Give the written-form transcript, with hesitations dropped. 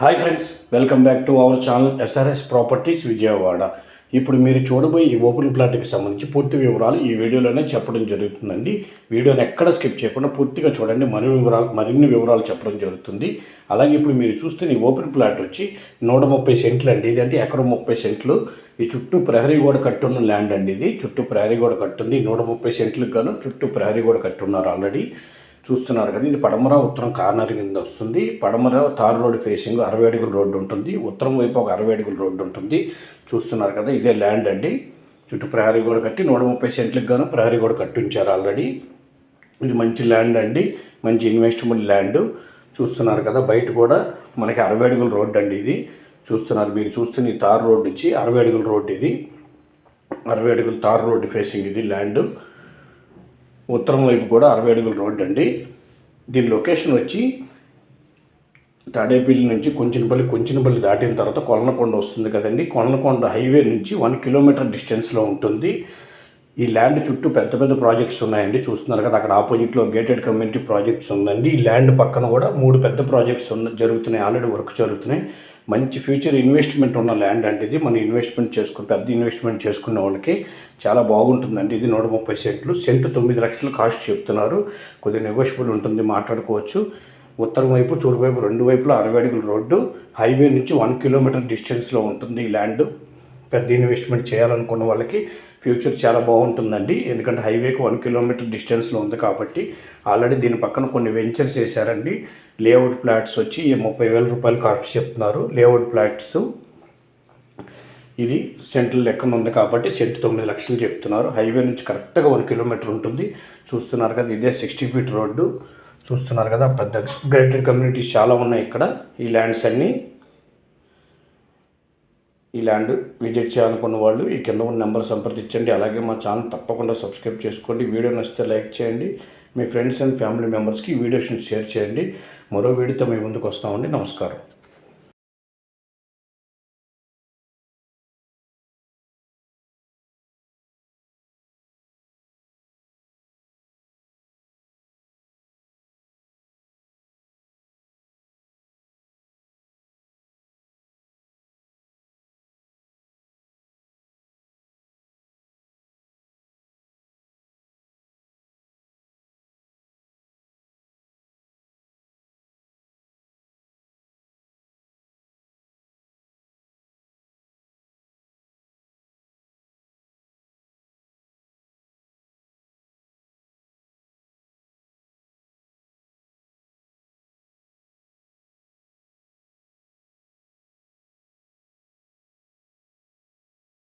Hi friends, welcome back to our channel SRS properties Vijayawada. ఇప్పుడు మీరు చూడబోయే ఈ ఓపెన్ ప్లాట్కి సంబంధించి పూర్తి వివరాలు ఈ వీడియోలోనే చెప్పడం జరుగుతుందండి. వీడియోని ఎక్కడ స్కిప్ చేయకుండా పూర్తిగా చూడండి. మరిన్ని వివరాలు చెప్పడం జరుగుతుంది. అలాగే ఇప్పుడు మీరు చూస్తున్న ఈ ఓపెన్ ప్లాట్ వచ్చి 130 సెంట్లు అండి. ఇది అంటే ఎకరం 30 సెంట్లు. ఈ చుట్టూ ప్రహరీ గోడ కట్టున్న ల్యాండ్ అండి. ఇది చుట్టూ ప్రహరీ గోడ కట్టుంది. 130 సెంట్లకు గాను చుట్టూ ప్రహరీ గోడ కట్టున్నారు ఆల్రెడీ. చూస్తున్నారు కదా, ఇది పడమర ఉత్తరం కార్నర్ కింద వస్తుంది. పడమర తార్ రోడ్ ఫేసింగ్ 60 అడుగుల రోడ్డు ఉంటుంది. ఉత్తరం వైపు ఒక 60 అడుగుల రోడ్డు ఉంటుంది. చూస్తున్నారు కదా, ఇదే ల్యాండ్ అండి. చుట్టూ ప్రహరీ గోడ కట్టి 130 సెంట్లకు గాను ప్రహరీ గోడ కట్టించారు ఆల్రెడీ. ఇది మంచి ల్యాండ్ అండి, మంచి ఇన్వెస్టబుల్ ల్యాండ్. చూస్తున్నారు కదా, బయట కూడా మనకి 60 అడుగుల రోడ్డు అండి. ఇది చూస్తున్నారు, మీరు చూస్తున్న ఈ తార్ రోడ్డు వచ్చి 60 అడుగుల రోడ్డు. ఇది 60 అడుగుల తార్ రోడ్డు ఫేసింగ్ ఇది ల్యాండ్. ఉత్తరం వైపు కూడా 60 అడుగుల రోడ్డు అండి. దీని లొకేషన్ వచ్చి తాడేపల్లి నుంచి కొంచెనపల్లి దాటిన తర్వాత కొలనకొండ వస్తుంది కదండి. కొలనకొండ హైవే నుంచి 1 కిలోమీటర్ డిస్టెన్స్లో ఉంటుంది. ఈ ల్యాండ్ చుట్టూ పెద్ద పెద్ద ప్రాజెక్ట్స్ ఉన్నాయండి. చూస్తున్నారు కదా, అక్కడ ఆపోజిట్లో గేటెడ్ కమ్యూనిటీ ప్రాజెక్ట్స్ ఉందండి. ఈ ల్యాండ్ పక్కన కూడా 3 పెద్ద ప్రాజెక్ట్స్ జరుగుతున్నాయి, ఆల్రెడీ వర్క్ జరుగుతున్నాయి. మంచి ఫ్యూచర్ ఇన్వెస్ట్మెంట్ ఉన్న ల్యాండ్ అంటే ఇది. మనం పెద్ద ఇన్వెస్ట్మెంట్ చేసుకునే వాళ్ళకి చాలా బాగుంటుందండి. ఇది 130 సెంట్లు. సెంటు 9 లక్షలు కాస్ట్ చెప్తున్నారు. కొద్దిగా నెగోషియబుల్ ఉంటుంది, మాట్లాడుకోవచ్చు. ఉత్తరం వైపు తూర్పు వైపు 2 వైపులా 60 అడుగుల రోడ్డు. హైవే నుంచి 1 కిలోమీటర్ డిస్టెన్స్లో ఉంటుంది ఈ ల్యాండ్. పెద్ద ఇన్వెస్ట్మెంట్ చేయాలనుకున్న వాళ్ళకి ఫ్యూచర్ చాలా బాగుంటుందండి. ఎందుకంటే హైవేకి 1 కిలోమీటర్ డిస్టెన్స్లో ఉంది కాబట్టి. ఆల్రెడీ దీని పక్కన కొన్ని వెంచర్స్ చేశారండి. లేఅవుట్ ప్లాట్స్ వచ్చి 30,000 రూపాయలు కాస్ట్ చెప్తున్నారు లేఅవుట్ ప్లాట్స్. ఇది సెంట్ల లెక్కన ఉంది కాబట్టి సెంటు 9 లక్షలు చెప్తున్నారు. హైవే నుంచి కరెక్ట్గా 1 కిలోమీటర్ ఉంటుంది. చూస్తున్నారు కదా, ఇదే 60 ఫీట్ రోడ్డు. చూస్తున్నారు కదా, పెద్ద గేటెడ్ కమ్యూనిటీస్ చాలా ఉన్నాయి ఇక్కడ. ఈ ల్యాండ్స్ అన్నీ, ఈ ల్యాండ్ విజిట్ చేయాలనుకున్న వాళ్ళు ఈ కింద ఉన్న నెంబర్ సంప్రదించండి. అలాగే మా ఛానల్ తప్పకుండా సబ్స్క్రైబ్ చేసుకోండి. వీడియో నచ్చితే లైక్ చేయండి. మీ ఫ్రెండ్స్ అండ్ ఫ్యామిలీ మెంబర్స్కి ఈ వీడియోస్ని షేర్ చేయండి. మరో వీడియోతో మీ ముందుకు వస్తామండి. నమస్కారం.